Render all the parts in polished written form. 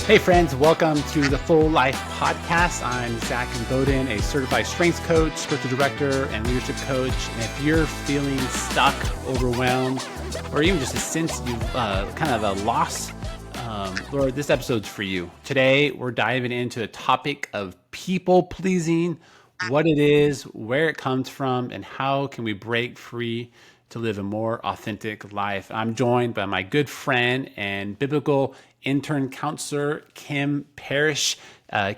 Hey friends, welcome to the Full Life Podcast. I'm Zach Imboden, a certified strengths coach, spiritual director, and leadership coach. And if you're feeling stuck, overwhelmed, or even just a sense you've kind of a loss, Lord, this episode's for you. Today, we're diving into a topic of people pleasing, what it is, where it comes from, and how can we break free to live a more authentic life. I'm joined by my good friend and biblical intern counselor, Kim Parrish.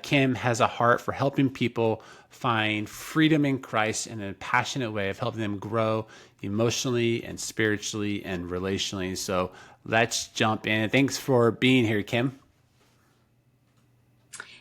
Kim has a heart for helping people find freedom in Christ in a passionate way of helping them grow emotionally and spiritually and relationally. So let's jump in. Thanks for being here, Kim.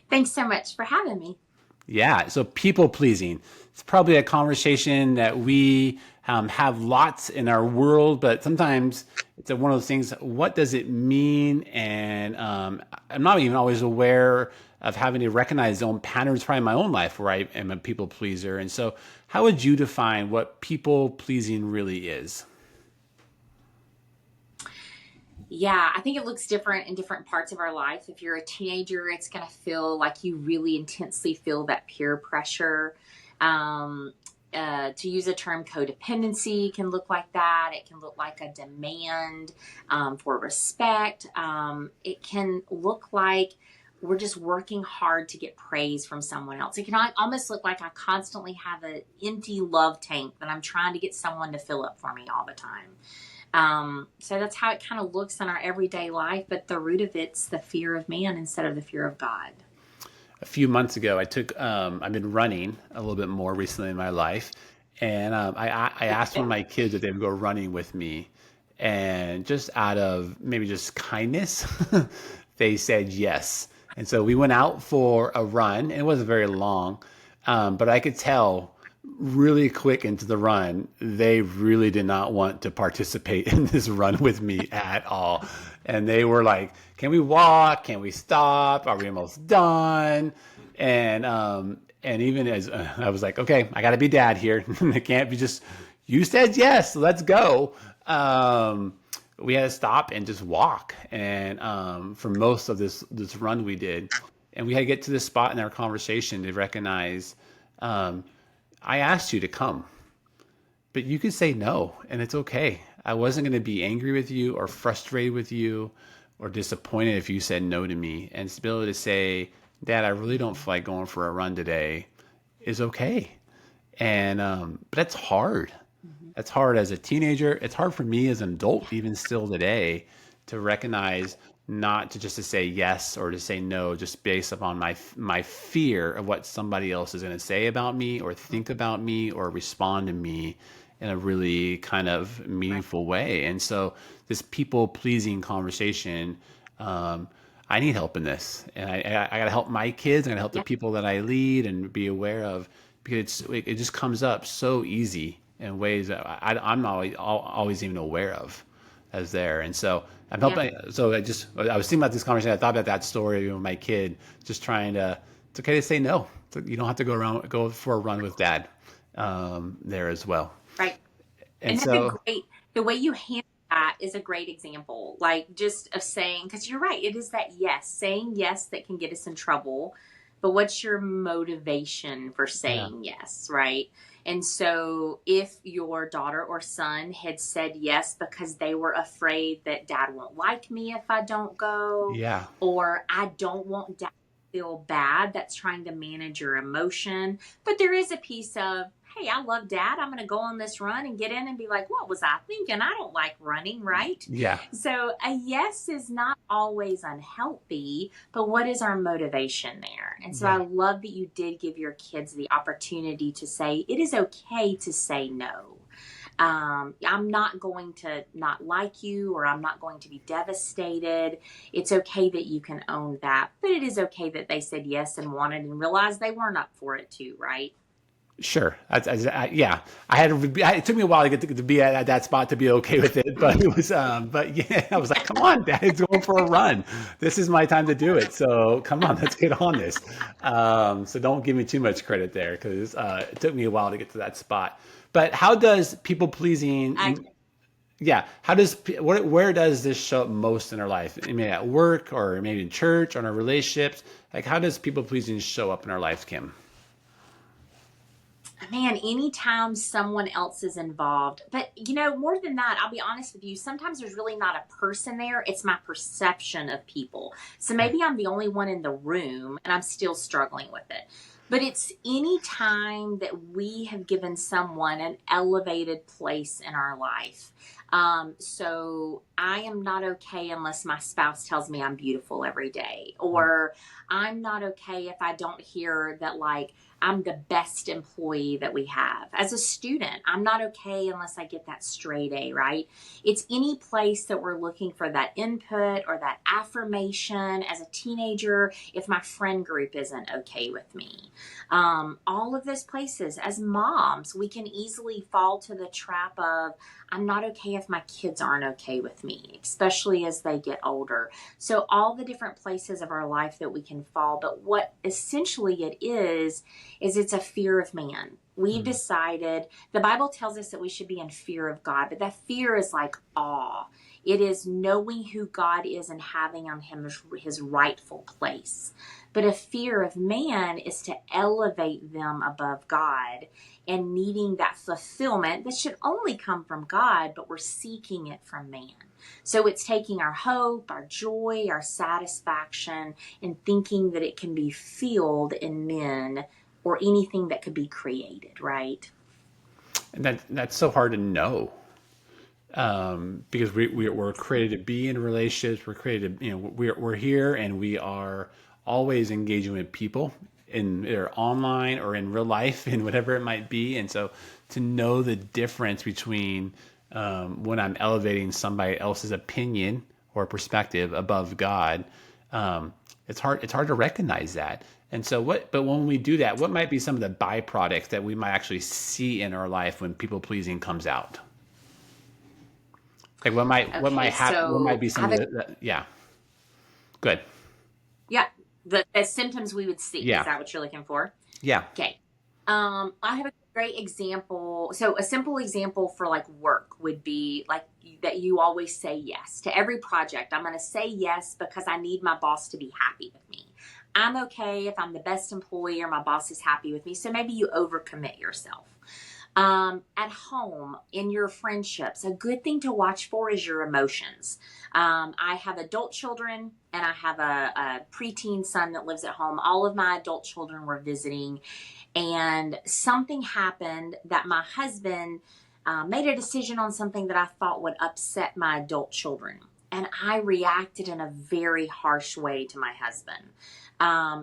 Thanks so much for having me. Yeah, so people pleasing. It's probably a conversation that we have lots in our world, but sometimes it's one of those things. What does it mean? And I'm not even always aware of having to recognize own patterns probably in my own life where I am a people pleaser. And so, how would you define what people pleasing really is? Yeah, I think it looks different in different parts of our life. If you're a teenager, it's going to feel like you really intensely feel that peer pressure. Um, to use a term, codependency can look like that. It can look like a demand for respect. It can look like we're just working hard to get praise from someone else. It can almost look like I constantly have an empty love tank that I'm trying to get someone to fill up for me all the time. So that's how it kind of looks in our everyday life, but the root of it's the fear of man instead of the fear of God. A few months ago, I've been running a little bit more recently in my life. And I asked one of my kids if they would go running with me. And just out of maybe just kindness, they said yes. And so we went out for a run. It wasn't very long, but I could tell really quick into the run, they really did not want to participate in this run with me at all. And they were like, can we walk? Can we stop? Are we almost done? And even as I was like, okay, I got to be dad here. It can't be just, you said yes, let's go. We had to stop and just walk. And for most of this run we did, and we had to get to this spot in our conversation to recognize, I asked you to come, but you could say no, and it's okay. I wasn't going to be angry with you or frustrated with you or disappointed if you said no to me. And to be able to say, Dad, I really don't feel like going for a run today is okay. And but that's hard. That's hard as a teenager. It's hard for me as an adult, even still today, to recognize not to just to say yes or to say no, just based upon my fear of what somebody else is going to say about me or think about me or respond to me in a really kind of Right. meaningful way. And so this people pleasing conversation, I need help in this, and I got to help my kids. I got to help the Yeah. people that I lead and be aware of, because it just comes up so easy in ways that I'm not always even aware of as there. And so I'm Yeah. helping. So I was thinking about this conversation. I thought about that story with my kid, just trying to, it's okay to say no. You don't have to go for a run with dad there as well. Right. And And that's a so, great, the way you handle that is a great example. Like just of saying, because you're right, it is that yes, saying yes that can get us in trouble. But what's your motivation for yeah, saying yes, right? And so if your daughter or son had said yes because they were afraid that dad won't like me if I don't go, yeah, or I don't want dad to feel bad, that's trying to manage your emotion. But there is a piece of, hey, I love dad. I'm going to go on this run and get in and be like, what was I thinking? I don't like running, right? yeah, So a yes is not always unhealthy, but what is our motivation there? And so I yeah. love that you did give your kids the opportunity to say, it is okay to say no. I'm not going to not like you, or I'm not going to be devastated. It's okay that you can own that, but it is okay that they said yes and wanted and realized they weren't up for it too, right? Sure. Yeah, I had to. It took me a while to get to be at that spot to be okay with it, but it was. But yeah, I was like, "Come on, Dad's going for a run. This is my time to do it. So come on, let's get on this." So don't give me too much credit there, because it took me a while to get to that spot. But how does people I pleasing? yeah, how does where does this show up most in our life? Maybe at work, or maybe in church, or in our relationships. Like, how does people pleasing show up in our lives, Kim? Man, anytime someone else is involved. But, more than that, I'll be honest with you, sometimes there's really not a person there. It's my perception of people. So Okay. maybe I'm the only one in the room and I'm still struggling with it. But it's any time that we have given someone an elevated place in our life. So I am not okay unless my spouse tells me I'm beautiful every day, or I'm not okay if I don't hear that, like, I'm the best employee that we have. As a student, I'm not okay unless I get that straight A, right? It's any place that we're looking for that input or that affirmation. As a teenager, if my friend group isn't okay with me, all of those places. As moms, we can easily fall to the trap of, I'm not okay if my kids aren't okay with me, especially as they get older. So all the different places of our life that we can fall. But what essentially it is it's a fear of man. We've Mm. decided, the Bible tells us that we should be in fear of God, but that fear is like awe. It is knowing who God is and having on him his rightful place. But a fear of man is to elevate them above God and needing that fulfillment that should only come from God, but we're seeking it from man. So it's taking our hope, our joy, our satisfaction, and thinking that it can be filled in men or anything that could be created, right? And that's so hard to know, because we're created to be in relationships. We're created, we're here, and we are always engaging with people in either online or in real life and whatever it might be. And so to know the difference between, when I'm elevating somebody else's opinion or perspective above God, it's hard to recognize that. And so but when we do that, what might be some of the byproducts that we might actually see in our life when people pleasing comes out? Like, Okay, what might so be I some have of a, yeah, good. yeah, the symptoms we would see. Is Yeah. that what you're looking for? Yeah. Okay. I have a great example. So a simple example for like work would be like that you always say yes to every project. I'm going to say yes because I need my boss to be happy with me. I'm okay if I'm the best employee or my boss is happy with me. So maybe you overcommit yourself. At home, in your friendships, a good thing to watch for is your emotions. I have adult children and I have a preteen son that lives at home. All of my adult children were visiting, and something happened that my husband made a decision on something that I thought would upset my adult children. And I reacted in a very harsh way to my husband.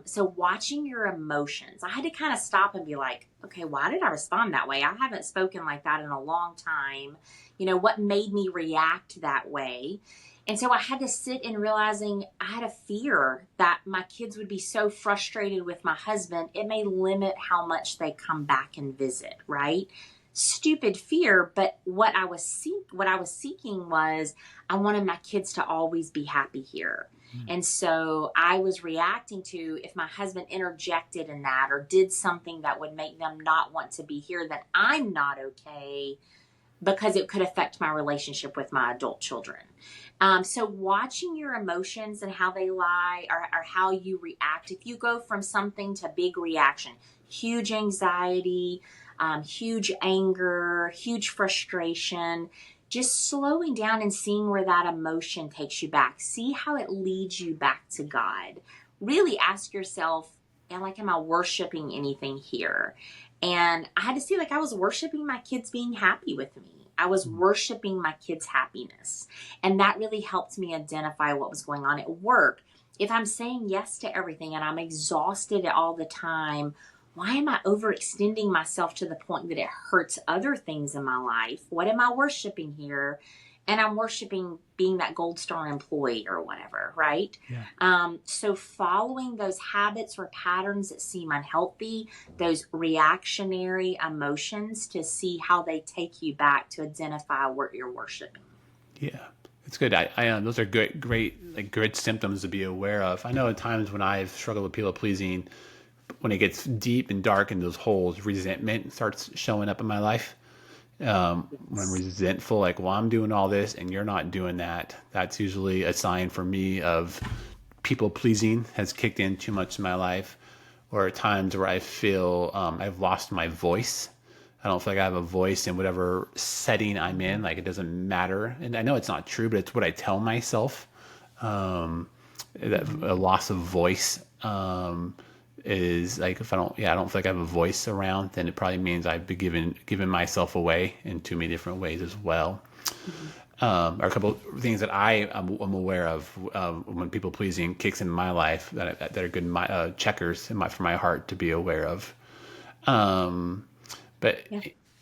So watching your emotions, I had to kind of stop and be like, okay, why did I respond that way? I haven't spoken like that in a long time. What made me react that way? And so I had to sit in realizing I had a fear that my kids would be so frustrated with my husband, it may limit how much they come back and visit, right? Stupid fear, but what I was seeking was I wanted my kids to always be happy here. And so I was reacting to if my husband interjected in that or did something that would make them not want to be here, that I'm not okay because it could affect my relationship with my adult children. So watching your emotions and how they lie, or how you react, if you go from something to big reaction, huge anxiety, huge anger, huge frustration, just slowing down and seeing where that emotion takes you back. See how it leads you back to God. Really ask yourself, am I worshiping anything here? And I had to see, like, I was worshiping my kids being happy with me. I was worshiping my kids' happiness. And that really helped me identify what was going on at work. If I'm saying yes to everything and I'm exhausted all the time, why am I overextending myself to the point that it hurts other things in my life? What am I worshiping here? And I'm worshiping being that gold star employee or whatever, right? Yeah. So following those habits or patterns that seem unhealthy, those reactionary emotions, to see how they take you back to identify what you're worshiping. Yeah, it's good. Those are great, like, good symptoms to be aware of. I know at times when I've struggled with people pleasing, when it gets deep and dark in those holes, resentment starts showing up in my life. When I'm resentful, like, well, I'm doing all this and you're not doing that, that's usually a sign for me of people pleasing has kicked in too much in my life, or at times where I feel I've lost my voice. I don't feel like I have a voice in whatever setting I'm in. Like, it doesn't matter. And I know it's not true, but it's what I tell myself. That Mhm. a loss of voice is like, if I don't, yeah, I don't feel like I have a voice around, then it probably means I've been given myself away in too many different ways as well. Mhm. Are a couple of things that I'm aware of when people pleasing kicks in my life that are good checkers for my heart to be aware of. Um, but Yeah.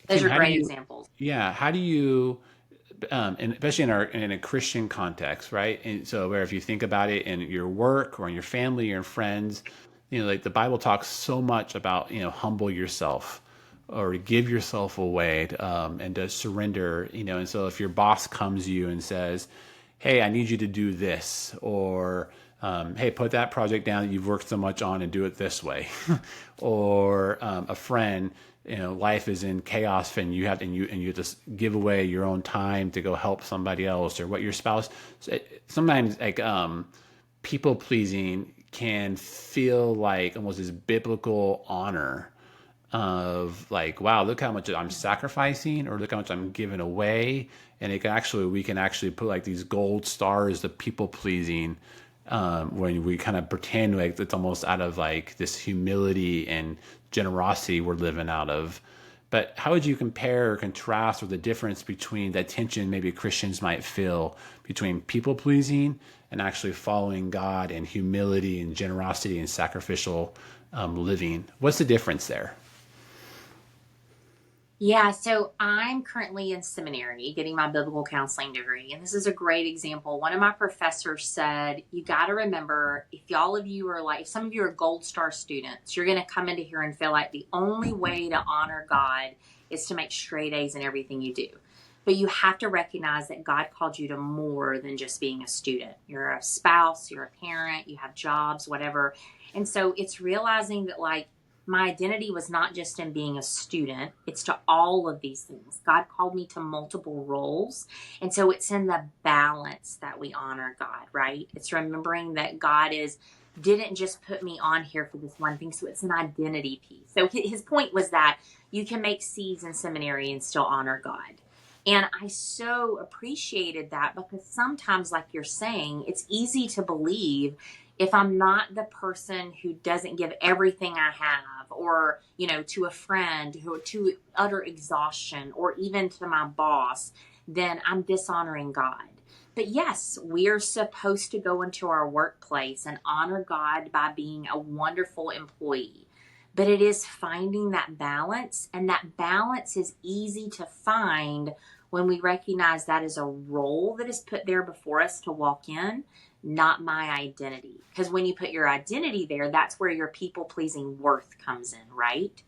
Those Kim, are how do great you? examples. Yeah, how do you? And especially in a Christian context, right? And so, where if you think about it in your work or in your family or friends, like the Bible talks so much about, humble yourself or give yourself away, and to surrender, and so if your boss comes to you and says, hey, I need you to do this, or hey, put that project down that you've worked so much on and do it this way, or a friend, life is in chaos and you have to give away your own time to go help somebody else, or what your spouse. Sometimes, like, people pleasing can feel like almost this biblical honor of, like, wow, look how much I'm sacrificing, or look how much I'm giving away. And we can actually put like these gold stars of people pleasing, when we kind of pretend like it's almost out of like this humility and generosity we're living out of. But how would you compare or contrast, or the difference between that tension maybe Christians might feel between people pleasing and actually following God and humility and generosity and sacrificial living? What's the difference there? Yeah, so I'm currently in seminary getting my biblical counseling degree. And this is a great example. One of my professors said, you got to remember, if some of you are gold star students, you're going to come into here and feel like the only way to honor God is to make straight A's in everything you do. But you have to recognize that God called you to more than just being a student. You're a spouse, you're a parent, you have jobs, whatever. And so it's realizing that, like, my identity was not just in being a student, it's to all of these things. God called me to multiple roles. And so it's in the balance that we honor God, right? It's remembering that didn't just put me on here for this one thing. So it's an identity piece. So his point was that you can make C's in seminary and still honor God. And I so appreciated that, because sometimes, like you're saying, it's easy to believe, if I'm not the person who doesn't give everything I have, or, to a friend, who to utter exhaustion, or even to my boss, then I'm dishonoring God. But yes, we're supposed to go into our workplace and honor God by being a wonderful employee. But it is finding that balance, and that balance is easy to find when we recognize that is a role that is put there before us to walk in, not my identity. Because when you put your identity there, that's where your people pleasing worth comes in, right?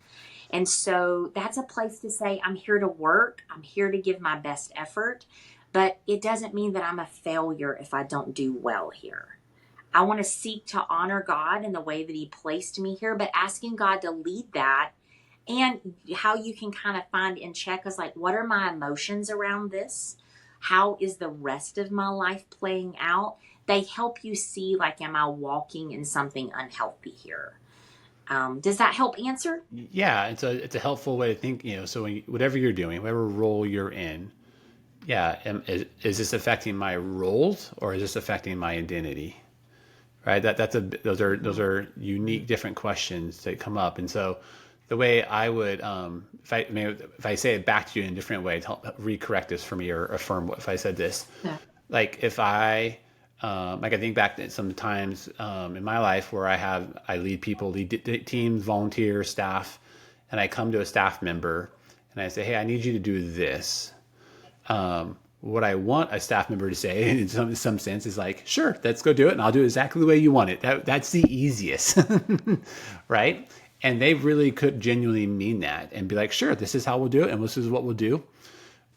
And so that's a place to say, I'm here to work, I'm here to give my best effort, but it doesn't mean that I'm a failure if I don't do well here. I want to seek to honor God in the way that He placed me here, but asking God to lead that. And how you can kind of find in check is, like, what are my emotions around this? How is the rest of my life playing out? They help you see, like, am I walking in something unhealthy here? Does that help answer? Yeah, it's a helpful way to think. So whatever you're doing, whatever role you're in, yeah, is this affecting my roles, or is this affecting my identity? Right. Those Mhm. are unique, different questions that come up. And so, the way I would, if I say it back to you in a different way to help recorrect this for me, or affirm if I said this, Yeah. like, if like, I think back to some times in my life where I lead people, teams, volunteer staff, and I come to a staff member and I say, hey, I need you to do this. What I want a staff member to say in some sense is like, sure, let's go do it, and I'll do it exactly the way you want it. That's the easiest, right? And they really could genuinely mean that and be like, sure, this is how we'll do it, and this is what we'll do.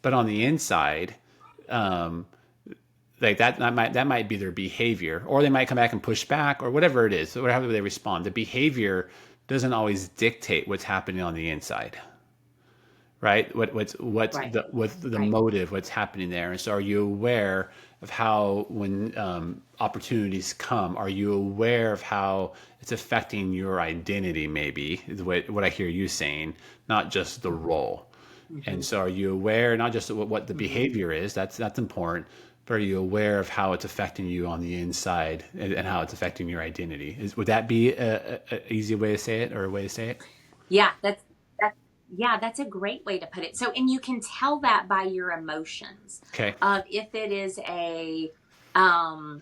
But on the inside, like, that might be their behavior, or they might come back and push back, or whatever it is, or however they respond. The behavior doesn't always dictate what's happening on the inside, right? What's Right. the Right. motive, what's happening there? And so, are you aware of how when opportunities come, are you aware of how it's affecting your identity? Maybe is what I hear you saying, not just the Mm-hmm. role. And Mm-hmm. so, are you aware not just of what the Mm-hmm. behavior is? That's important. But are you aware of how it's affecting you on the inside and how it's affecting your identity? Would that be a easy way to say it or a way to say it? Yeah, that's yeah, that's a great way to put it. So, and you can tell that by your emotions. Okay. Of if it is a um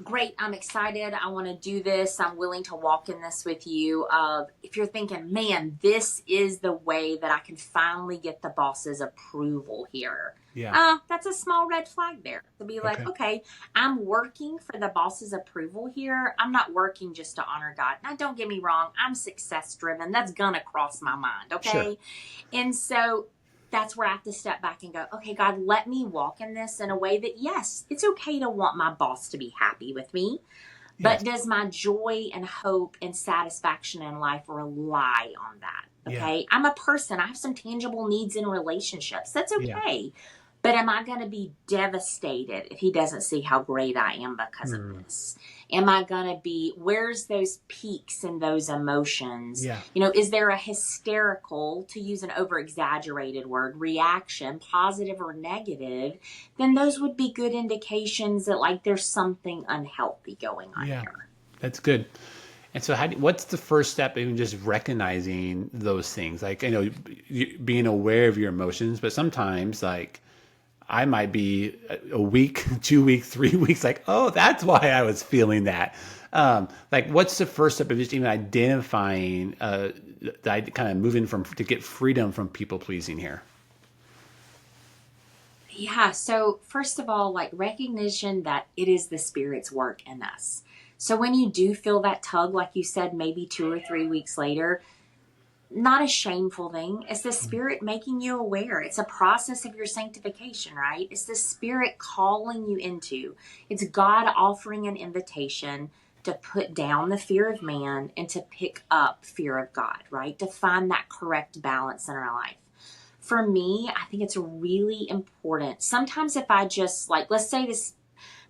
great, I'm excited, I want to do this, I'm willing to walk in this with you. Of if you're thinking, man, this is the way that I can finally get the boss's approval here. Yeah. That's a small red flag there to be like, Okay. okay, I'm working for the boss's approval here. I'm not working just to honor God. Now, don't get me wrong, I'm success driven. That's gonna cross my mind, Sure. okay? And so that's where I have to step back and go, okay, God, let me walk in this in a way that, yes, it's okay to want my boss to be happy with me, Yes. but does my joy and hope and satisfaction in life rely on that? Yeah. Okay. I'm a person, I have some tangible needs in relationships. That's Yeah. okay. But am I going to be devastated if he doesn't see how great I am because of Hmm. this? Am I going to be, where's those peaks and those emotions? Yeah. You know, is there a hysterical, to use an over exaggerated word, reaction, positive or negative? Then those would be good indications that, like, there's something unhealthy going on Yeah. here. That's good. And so, what's the first step in just recognizing those things? Like, being aware of your emotions, but sometimes, like, I might be a week, 2 weeks, 3 weeks, like, oh, that's why I was feeling that. Like, what's the first step of just even identifying, kind of moving from to get freedom from people pleasing here? Yeah. So, first of all, like recognition that it is the Spirit's work in us. So, when you do feel that tug, like you said, maybe 2 or 3 weeks later, not a shameful thing. It's the Spirit making you aware. It's a process of your sanctification, right? It's the Spirit calling you into. It's God offering an invitation to put down the fear of man and to pick up fear of God, right? To find that correct balance in our life. For me, I think it's really important. Sometimes if I just like, let's say this,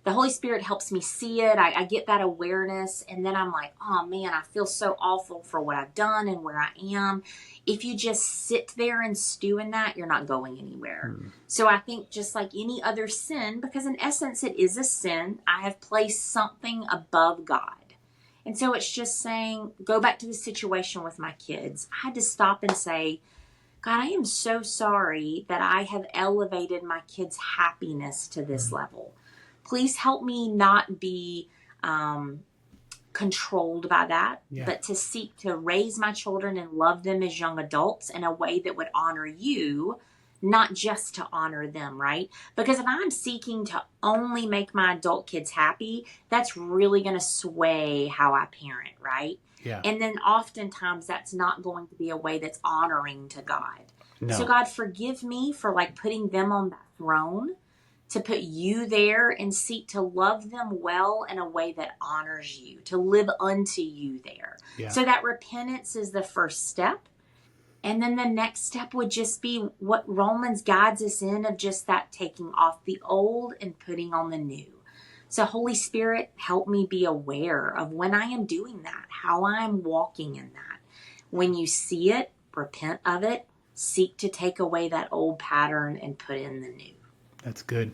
the Holy Spirit helps me see it. I get that awareness. And then I'm like, oh man, I feel so awful for what I've done and where I am. If you just sit there and stew in that, you're not going anywhere. Hmm. So I think just like any other sin, because in essence it is a sin, I have placed something above God. And so it's just saying, go back to the situation with my kids. I had to stop and say, God, I am so sorry that I have elevated my kids' happiness to this Hmm. level. Please help me not be um, controlled by that, Yeah. but to seek to raise my children and love them as young adults in a way that would honor you, not just to honor them, right? Because if I'm seeking to only make my adult kids happy, that's really going to sway how I parent, right? Yeah. And then oftentimes that's not going to be a way that's honoring to God. So, No. God, forgive me for like putting them on that throne, to put you there and seek to love them well in a way that honors you, to live unto you there. Yeah. So that repentance is the first step. And then the next step would just be what Romans guides us in, of just that taking off the old and putting on the new. So, Holy Spirit, help me be aware of when I am doing that, how I am walking in that. When you see it, repent of it, seek to take away that old pattern and put in the new. That's good.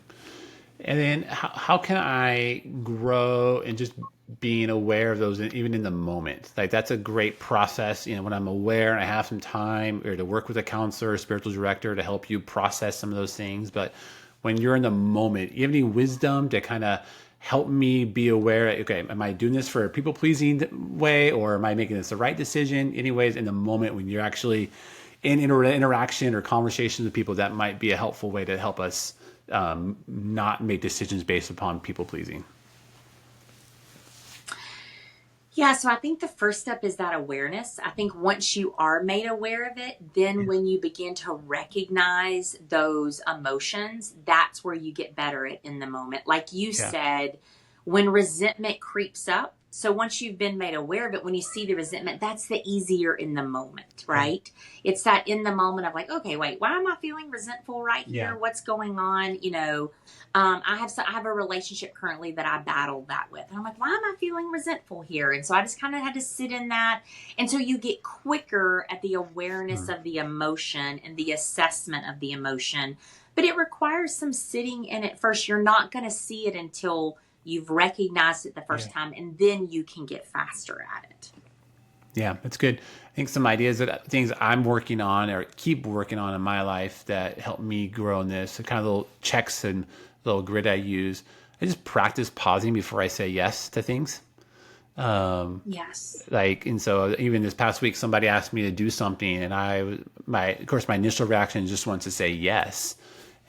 And then how can I grow in just being aware of those, even in the moment? Like, that's a great process. When I'm aware and I have some time or to work with a counselor or spiritual director to help you process some of those things. But when you're in the moment, you have any wisdom to kind of help me be aware, okay, am I doing this for a people pleasing way, or am I making this the right decision? Anyways, in the moment when you're actually in interaction or conversations with people, that might be a helpful way to help us not make decisions based upon people pleasing. Yeah, so I think the first step is that awareness. I think once you are made aware of it, then when you begin to recognize those emotions, that's where you get better at in the moment. Like you Yeah. said, when resentment creeps up, So once you've been made aware of it, when you see the resentment, that's the easier in the moment, Yeah. right? It's that in the moment of like, okay, wait, why am I feeling resentful right Yeah. here? What's going on? I have a relationship currently that I battled that with, and I'm like, why am I feeling resentful here? And so I just kind of had to sit in that, and so you get quicker at the awareness Mm. of the emotion and the assessment of the emotion, but it requires some sitting in it first. You're not going to see it until you've recognized it the Yeah. first time, and then you can get faster at it. Yeah, that's good. I think some ideas that things I'm working on or keep working on in my life that help me grow in this, the kind of little checks and little grid I use. I just practice pausing before I say yes to things. Yes. And so even this past week, somebody asked me to do something, and of course, my initial reaction just wants to say yes,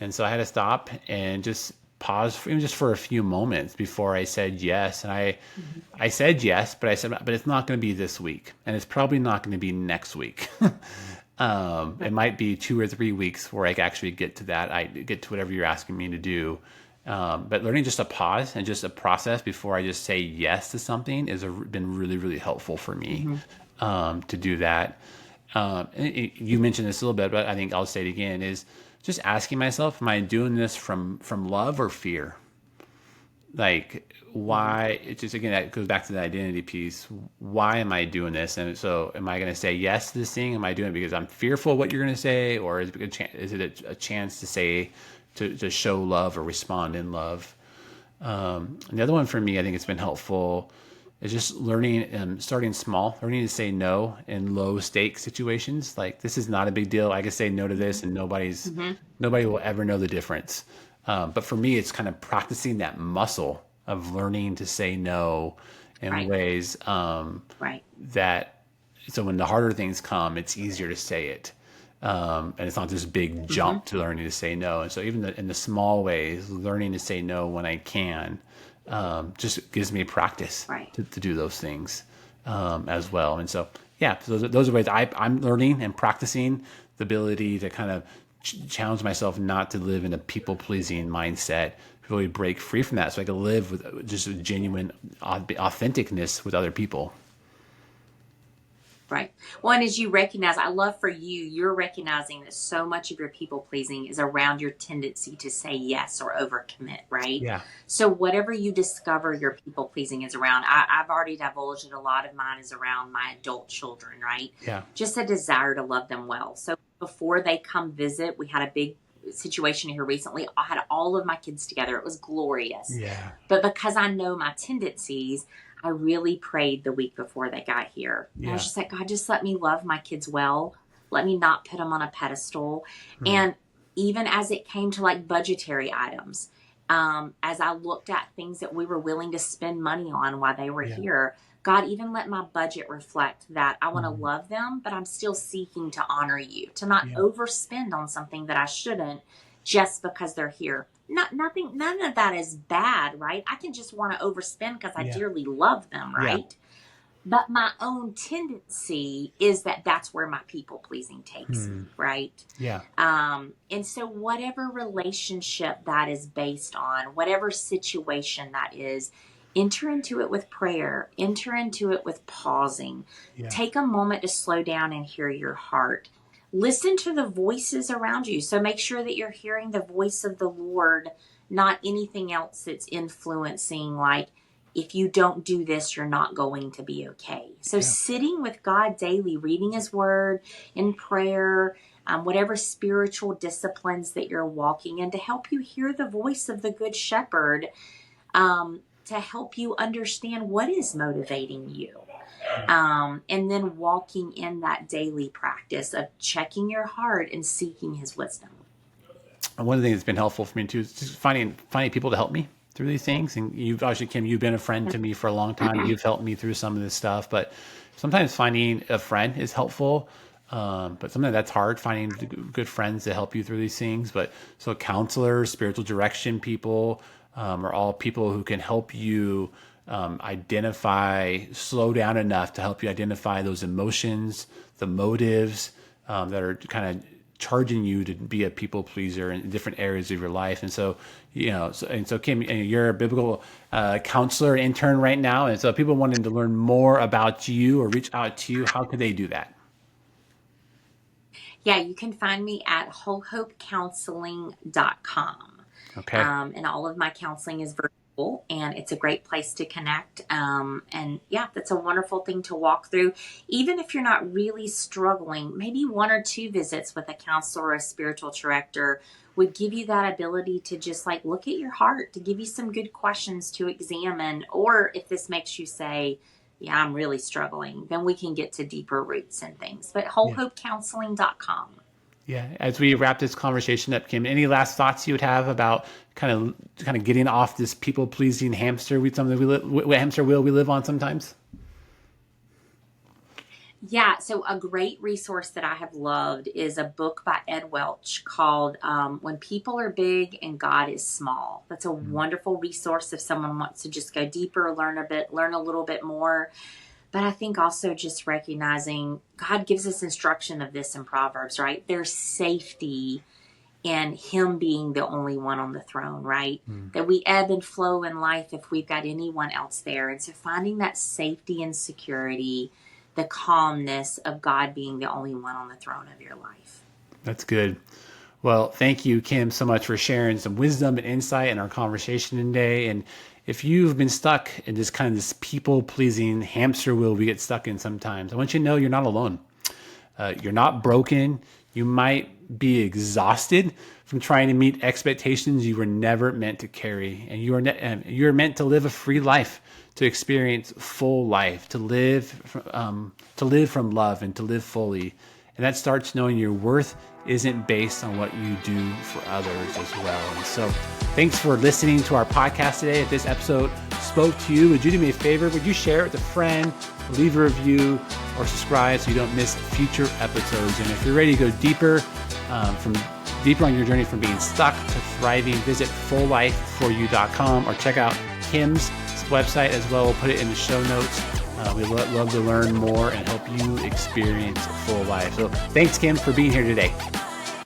and so I had to stop and just pause even just for a few moments before I said yes, and Mm-hmm. I said yes, but I said, but it's not going to be this week, and it's probably not going to be next week. It Right. might be 2 or 3 weeks where I can actually get to that. I get to whatever you're asking me to do. But learning just a pause and just a process before I just say yes to something been really, really helpful for me Mm-hmm. to do that. You mentioned this a little bit, but I think I'll say it again: is just asking myself, am I doing this from love or fear? Like, Mm-hmm. why? It just, again, that goes back to the identity piece. Why am I doing this? And so am I going to say yes to this thing? Am I doing it because I'm fearful of what you're going to say, or is it a chance to say, to show love or respond in love? And the other one for me, I think it's been helpful, is just learning and starting small, learning to say no in low stake situations. Like, this is not a big deal. I can say no to this, and Mm-hmm. nobody will ever know the difference. But for me, it's kind of practicing that muscle of learning to say no in Right. ways Right. that, so when the harder things come, it's easier to say it. And it's not this big Mm-hmm. jump to learning to say no. And so even in the small ways, learning to say no when I can, just gives me practice Right. to do those things as well. And so, yeah, so those are ways I'm learning and practicing the ability to kind of challenge myself not to live in a people pleasing mindset, really break free from that so I can live with just a genuine authenticness with other people. Right. Well, and as you recognize, I love for you, you're recognizing that so much of your people pleasing is around your tendency to say yes or overcommit, right? Yeah. So, whatever you discover your people pleasing is around, I've already divulged that a lot of mine is around my adult children, right? Yeah. Just a desire to love them well. So, before they come visit, we had a big situation here recently. I had all of my kids together. It was glorious. Yeah. But because I know my tendencies, I really prayed the week before they got here. And I was Yeah. just like, God, just let me love my kids well. Let me not put them on a pedestal. Mm. And even as it came to like budgetary items, as I looked at things that we were willing to spend money on while they were Yeah. here, God, even let my budget reflect that I want to Mm. love them, but I'm still seeking to honor you, to not Yeah. overspend on something that I shouldn't just because they're here. None of that is bad, right? I can just want to overspend because I Yeah. dearly love them, Yeah. right? But my own tendency is that that's where my people pleasing takes Mm. me, right? Yeah. And so, whatever relationship that is based on, whatever situation that is, enter into it with prayer, enter into it with pausing. Yeah. Take a moment to slow down and hear your heart. Listen to the voices around you. So, make sure that you're hearing the voice of the Lord, not anything else that's influencing, like, if you don't do this, you're not going to be okay. So, Yeah. sitting with God daily, reading His Word in prayer, whatever spiritual disciplines that you're walking in, to help you hear the voice of the Good Shepherd, to help you understand what is motivating you. And then walking in that daily practice of checking your heart and seeking His wisdom. And one of the things that's been helpful for me too is just finding people to help me through these things. And you've obviously, Kim, you've been a friend to me for a long time. You've helped me through some of this stuff, but sometimes finding a friend is helpful. But sometimes that's hard, finding good friends to help you through these things. But so counselors, spiritual direction people, are all people who can help you slow down enough to help you identify those emotions, the motives that are kind of charging you to be a people pleaser in different areas of your life. And so, so Kim, you're a biblical counselor intern right now. And so people wanting to learn more about you or reach out to you, how could they do that? Yeah, you can find me at wholehopecounseling.com. Okay. And all of my counseling is virtual, and it's a great place to connect. And yeah, that's a wonderful thing to walk through. Even if you're not really struggling, maybe 1 or 2 visits with a counselor or a spiritual director would give you that ability to just like look at your heart, to give you some good questions to examine. Or if this makes you say, yeah, I'm really struggling, then we can get to deeper roots and things. But Yeah. wholehopecounseling.com. Yeah. As we wrap this conversation up, Kim, any last thoughts you would have about kind of getting off this people pleasing hamster hamster wheel we live on sometimes? Yeah, so a great resource that I have loved is a book by Ed Welch called When People Are Big and God is Small. That's a wonderful resource if someone wants to just go deeper, learn a little bit more. But I think also just recognizing God gives us instruction of this in Proverbs, right? There's safety in Him being the only one on the throne, right? That we ebb and flow in life if we've got anyone else there. And so finding that safety and security, the calmness of God being the only one on the throne of your life. That's good. Well, thank you, Kim, so much for sharing some wisdom and insight in our conversation today. And if you've been stuck in this people-pleasing hamster wheel we get stuck in sometimes, I want you to know you're not alone. You're not broken. You might be exhausted from trying to meet expectations you were never meant to carry. And you're meant to live a free life, to experience full life, to live from love and to live fully. And that starts knowing your worth isn't based on what you do for others as well. And so thanks for listening to our podcast today. If this episode spoke to you, would you do me a favor? Would you share it with a friend, leave a review, or subscribe so you don't miss future episodes? And if you're ready to go deeper on your journey from being stuck to thriving, visit fulllifeforyou.com or check out Kim's website as well. We'll put it in the show notes. We'd love to learn more and help you experience full life. So thanks, Kim, for being here today.